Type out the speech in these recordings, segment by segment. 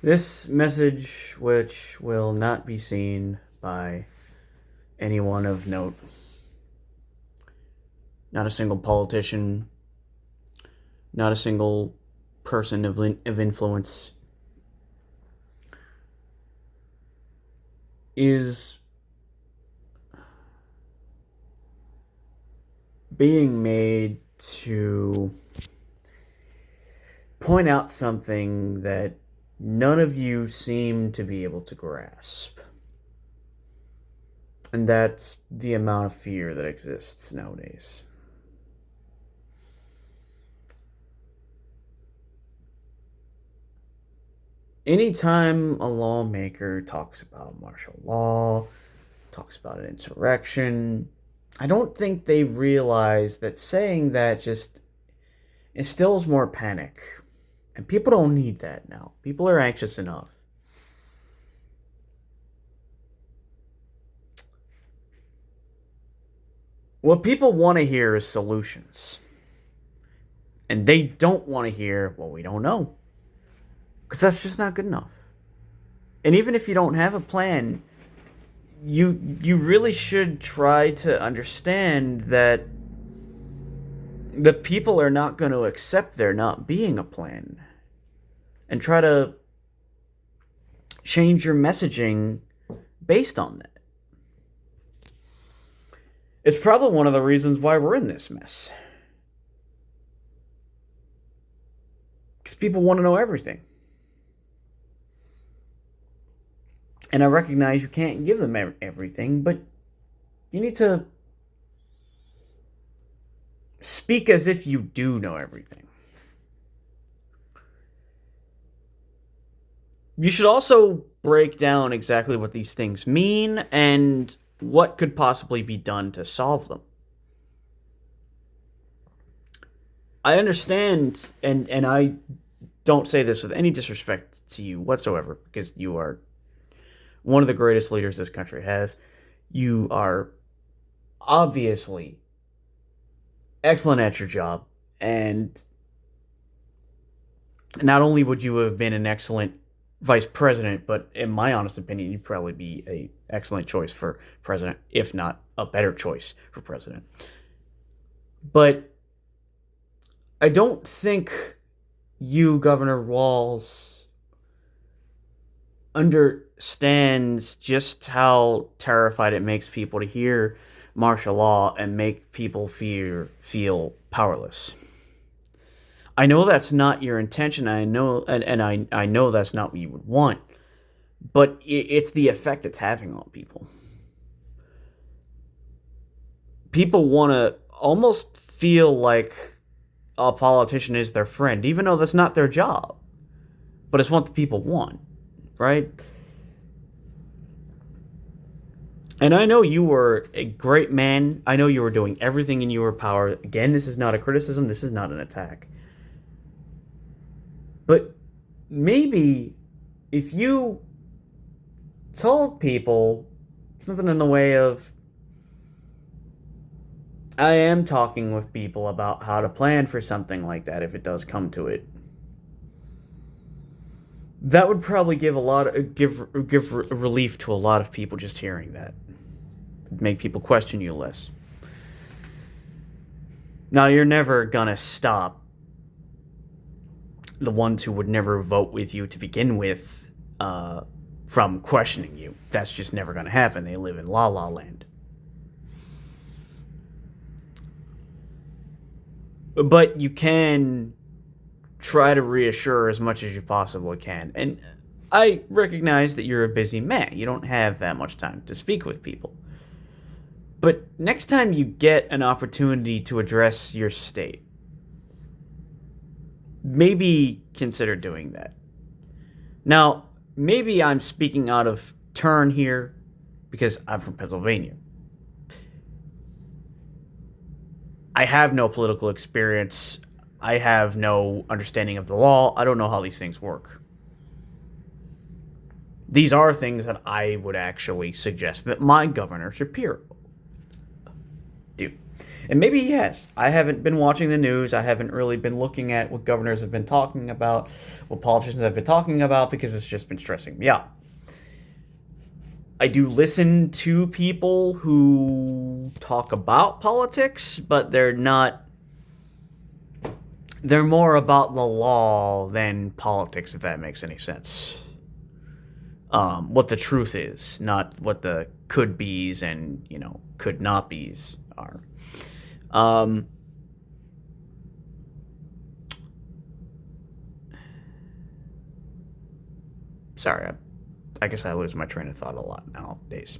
This message, which will not be seen by anyone of note, not a single politician, not a single person of influence, is being made to point out something that none of you seem to be able to grasp. And that's the amount of fear that exists nowadays. Anytime a lawmaker talks about martial law, talks about an insurrection, I don't think they realize that saying that just instills more panic. And people don't need that now. People are anxious enough. What people want to hear is solutions. And they don't want to hear, well, we don't know. Because that's just not good enough. And even if you don't have a plan, you really should try to understand that the people are not going to accept there not being a plan. And try to change your messaging based on that. It's probably one of the reasons why we're in this mess. Because people want to know everything. And I recognize you can't give them everything, but you need to speak as if you do know everything. You should also break down exactly what these things mean and what could possibly be done to solve them. I understand, and I don't say this with any disrespect to you whatsoever, because you are one of the greatest leaders this country has. You are obviously excellent at your job, and not only would you have been an excellent vice president, but in my honest opinion, you'd probably be an excellent choice for president, if not a better choice for president. But I don't think you, Governor Walz, understands just how terrified it makes people to hear martial law and make people feel powerless. I know that's not your intention. I know, and I know that's not what you would want, but it's the effect it's having on people. People want to almost feel like a politician is their friend, even though that's not their job. But it's what the people want, right? And I know you were a great man. I know you were doing everything in your power. Again, this is not a criticism. This is not an attack. But maybe if you told people something in the way of, I am talking with people about how to plan for something like that if it does come to it, that would probably give relief to a lot of people just hearing that. Make people question you less. Now, you're never gonna stop the ones who would never vote with you to begin with from questioning you. That's just never going to happen. They live in la la land. But you can try to reassure as much as you possibly can. And I recognize that you're a busy man. You don't have that much time to speak with people. But next time you get an opportunity to address your state, maybe consider doing that. Now, maybe I'm speaking out of turn here because I'm from Pennsylvania. I have no political experience. I have no understanding of the law. I don't know how these things work. These are things that I would actually suggest that my Governor Shapiro do. And maybe he has. I haven't been watching the news. I haven't really been looking at what governors have been talking about, what politicians have been talking about, because it's just been stressing me out. I do listen to people who talk about politics, but they're more about the law than politics, if that makes any sense. What the truth is, not what the could be's and, could not be's are. Sorry, I guess I lose my train of thought a lot nowadays.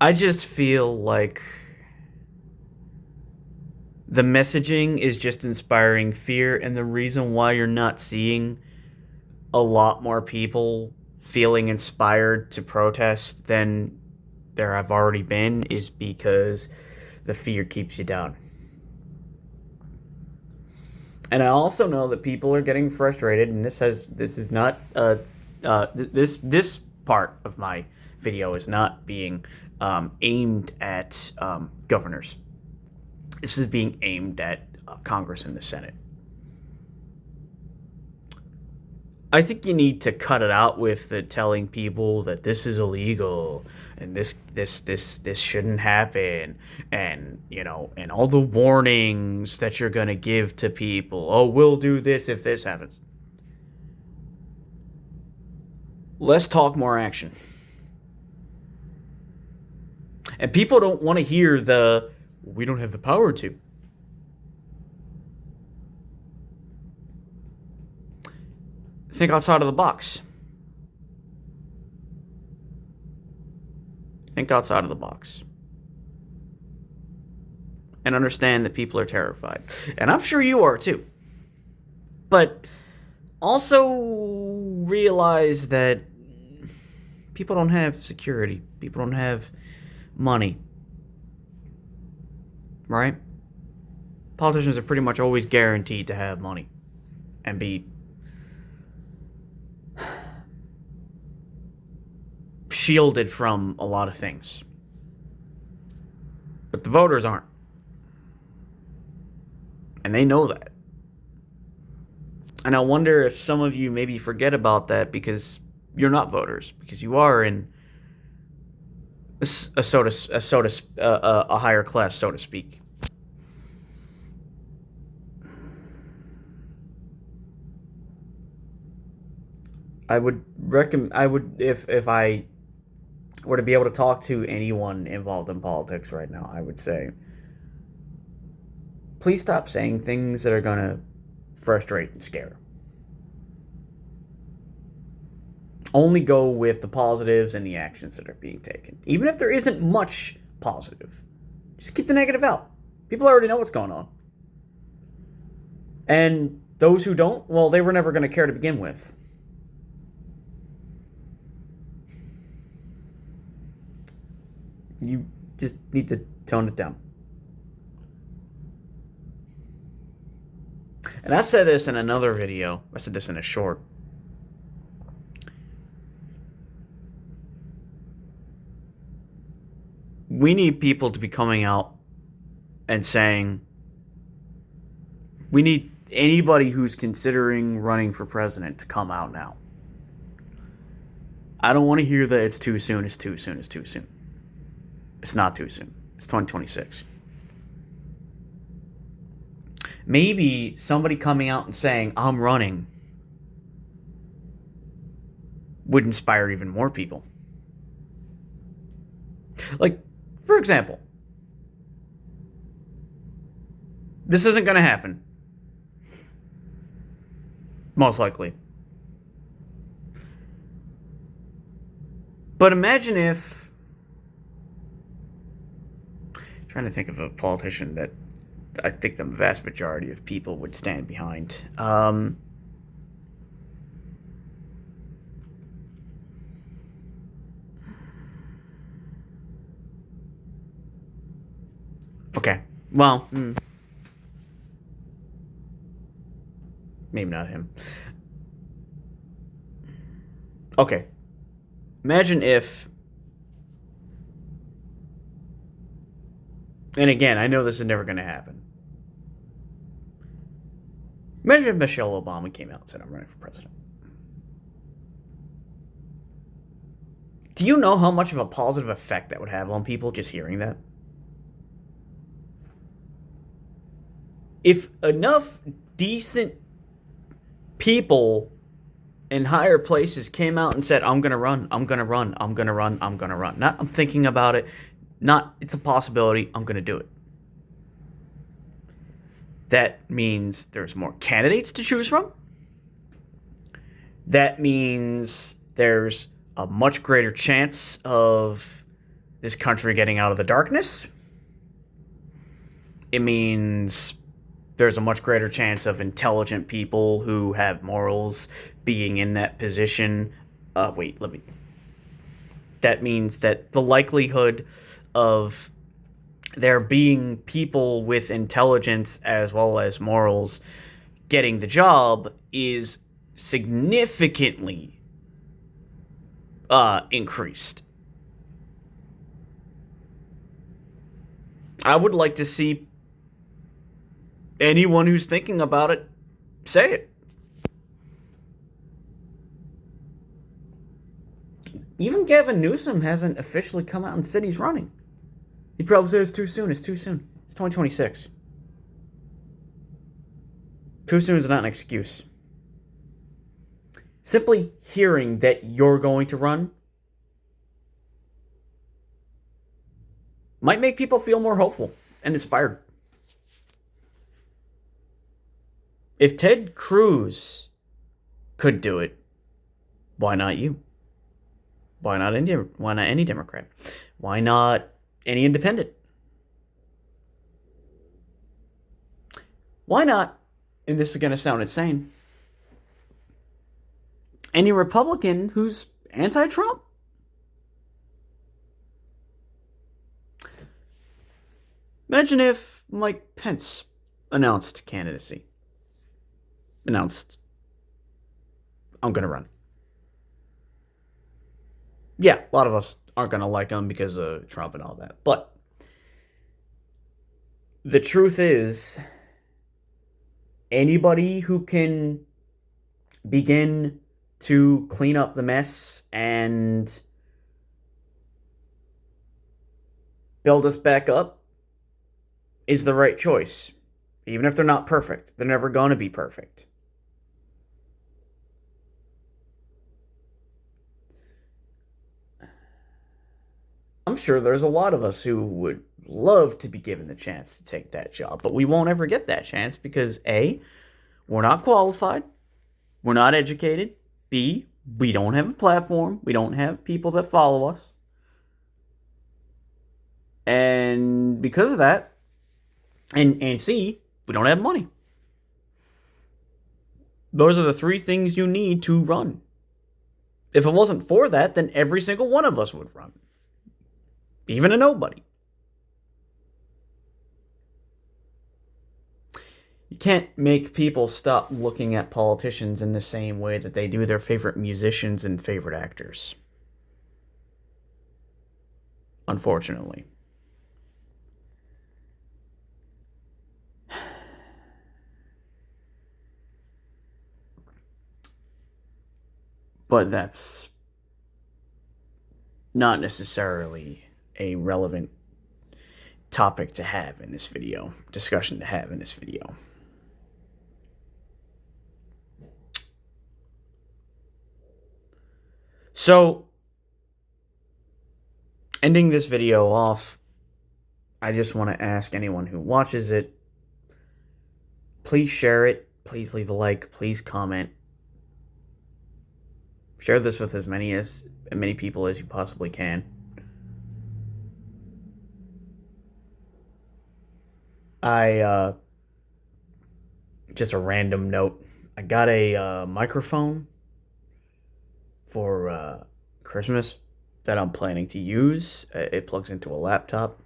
I just feel like the messaging is just inspiring fear, and the reason why you're not seeing a lot more people feeling inspired to protest than there have already been is because the fear keeps you down. And I also know that people are getting frustrated, and this is not this part of my video is not being aimed at governors. This is being aimed at Congress and the Senate. I think you need to cut it out with the telling people that this is illegal and this shouldn't happen, and and all the warnings that you're gonna give to people. Oh, we'll do this if this happens. Less talk, more action. And people don't want to hear we don't have the power to. Think outside of the box. Think outside of the box. And understand that people are terrified. And I'm sure you are too. But also realize that people don't have security. People don't have money. Right? Politicians are pretty much always guaranteed to have money and be shielded from a lot of things. But the voters aren't. And they know that. And I wonder if some of you maybe forget about that because you're not voters, because you are in a higher class, so to speak. I would recommend. If I were to be able to talk to anyone involved in politics right now, I would say, please stop saying things that are gonna frustrate and scare. Only go with the positives and the actions that are being taken. Even if there isn't much positive, just keep the negative out. People already know what's going on. And those who don't, well, they were never going to care to begin with. You just need to tone it down. And I said this in another video. I said this in a short. We need people to be coming out and saying, we need anybody who's considering running for president to come out now. I don't want to hear that it's too soon, it's too soon, it's too soon. It's not too soon. It's 2026. Maybe somebody coming out and saying, I'm running, would inspire even more people. Like, for example, this isn't going to happen. Most likely. But imagine if... I'm trying to think of a politician that I think the vast majority of people would stand behind. Okay. Well, maybe not him. Okay. Imagine if And again, I know this is never going to happen. Imagine if Michelle Obama came out and said, I'm running for president. Do you know how much of a positive effect that would have on people just hearing that? If enough decent people in higher places came out and said, I'm going to run, I'm going to run, I'm going to run, I'm going to run. Not, I'm thinking about it. Not, it's a possibility, I'm going to do it. That means there's more candidates to choose from. That means there's a much greater chance of this country getting out of the darkness. It means there's a much greater chance of intelligent people who have morals being in that position. That means that the likelihood of there being people with intelligence as well as morals getting the job is significantly increased. I would like to see anyone who's thinking about it say it. Even Gavin Newsom hasn't officially come out and said he's running. He'd probably say it's too soon. It's too soon. It's 2026. Too soon is not an excuse. Simply hearing that you're going to run might make people feel more hopeful and inspired. If Ted Cruz could do it, why not you? Why not any Democrat? Why not any independent? Why not, and this is going to sound insane, any Republican who's anti-Trump? Imagine if Mike Pence announced candidacy. Announced, I'm going to run. Yeah, a lot of us aren't going to like him because of Trump and all that. But the truth is, anybody who can begin to clean up the mess and build us back up is the right choice. Even if they're not perfect. They're never going to be perfect. I'm sure there's a lot of us who would love to be given the chance to take that job, but we won't ever get that chance because A, we're not qualified, we're not educated, B, we don't have a platform, we don't have people that follow us, and because of that, and C, we don't have money. Those are the three things you need to run. If it wasn't for that, then every single one of us would run. Even a nobody. You can't make people stop looking at politicians in the same way that they do their favorite musicians and favorite actors. Unfortunately. But that's not necessarily a relevant topic to have in this video, discussion to have in this video. So, ending this video off, I just want to ask anyone who watches it, please share it, please leave a like, please comment. Share this with as many people as you possibly can. Just a random note. I got a microphone for Christmas that I'm planning to use. It plugs into a laptop.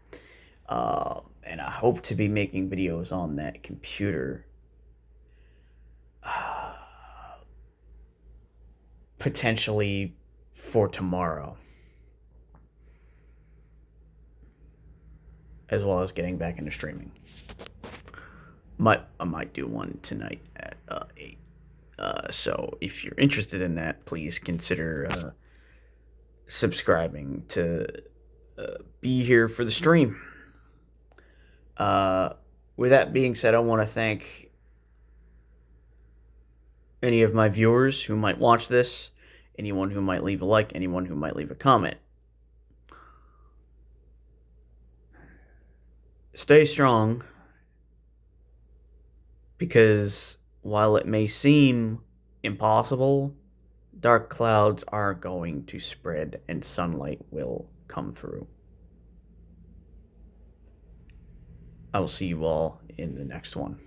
And I hope to be making videos on that computer. Potentially for tomorrow. as well as getting back into streaming. I might do one tonight at 8. So if you're interested in that, please consider subscribing to be here for the stream. With that being said, I want to thank any of my viewers who might watch this, anyone who might leave a like, anyone who might leave a comment. Stay strong, because while it may seem impossible, dark clouds are going to spread and sunlight will come through. I will see you all in the next one.